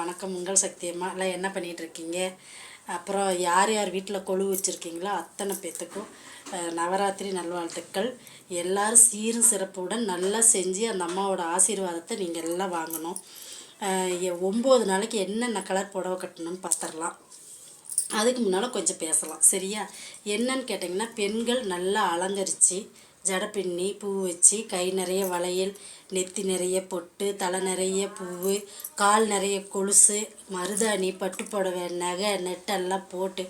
வணக்கம். உங்கள் சக்தி அம்மா. எல்லாம் என்ன பண்ணிகிட்டு இருக்கீங்க? அப்புறம் யார் யார் வீட்டில் கொலு வச்சுருக்கீங்களோ அத்தனை பேர்த்துக்கும் நவராத்திரி நல்வாழ்த்துக்கள். எல்லோரும் சீரும் சிறப்புடன் நல்லா செஞ்சு அந்த அம்மாவோட ஆசீர்வாதத்தை நீங்கள் எல்லாம் வாங்கணும். 9 நாளைக்கு என்னென்ன கலர் புடவை கட்டணும்னு பார்த்துடலாம். அதுக்கு முன்னால் கொஞ்சம் பேசலாம், சரியா? என்னன்னு கேட்டிங்கன்னா, பெண்கள் நல்லா அலங்கரித்து ஜடை பின்னி பூ வச்சு கை நிறைய வளையல், நெத்தி நிறைய பொட்டு, தலை நிறைய பூவு, கால் நிறைய கொலுசு, மருதாணி, பட்டு புடவை, நகை நெட்டெல்லாம் போட்டு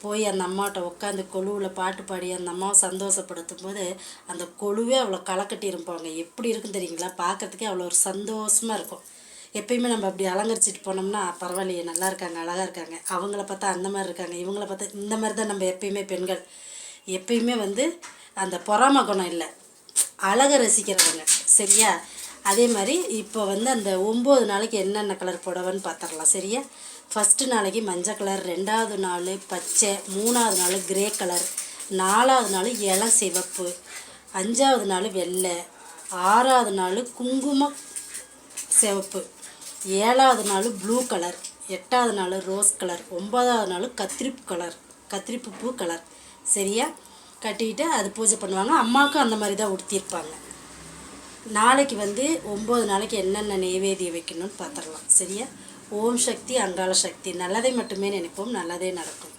போய் அந்த அம்மாட்ட உட்காந்து கொலுவில் பாட்டு பாடி அந்த அம்மாவை சந்தோஷப்படுத்தும் போது அந்த கொலுவே அவ்வளோ களை கட்டியிருப்பாங்க. எப்படி இருக்குன்னு தெரியுங்களா? பார்க்குறதுக்கே அவ்வளோ ஒரு சந்தோஷமாக இருக்கும். எப்பயுமே நம்ம அப்படி அலங்கரிச்சிட்டு போனோம்னா பரவாயில்லையே, நல்லா இருக்காங்க, அழகாக இருக்காங்க, அவங்கள பார்த்தா அந்த மாதிரி இருக்காங்க, இவங்கள பார்த்தா இந்த மாதிரி தான். நம்ம எப்பயுமே பெண்கள் எப்பயுமே அந்த பொறாமை குணம் இல்லை, அழகை ரசிக்கிறவங்க, சரியா? அதே மாதிரி இப்போ அந்த 9 நாளைக்கு என்னென்ன கலர் புடவைன்னு பார்த்துடலாம், சரியா? ஃபஸ்ட்டு நாளைக்கு மஞ்சள் கலர், 2வது நாள் பச்சை, 3வது நாள் கிரே கலர், 4வது நாள் இளம் சிவப்பு, 5வது நாள் வெள்ளை, 6வது நாள் குங்கும சிவப்பு, 7வது நாள் ப்ளூ கலர், 8வது நாள் ரோஸ் கலர், 9வது நாள் கத்திரிப்பு பூ கலர், சரியா? கட்டிக்கிட்டு அது பூஜை பண்ணுவாங்க. அம்மாவுக்கும் அந்த மாதிரி தான் உடுத்தியிருப்பாங்க. நாளைக்கு 9 நாளைக்கு என்னென்ன நெய்வேத்தியம் வைக்கணும்னு பார்த்துடலாம், சரியா? ஓம் சக்தி, அங்காள சக்தி. நல்லதை மட்டுமே நினைப்போம், நல்லதே நடக்கும்.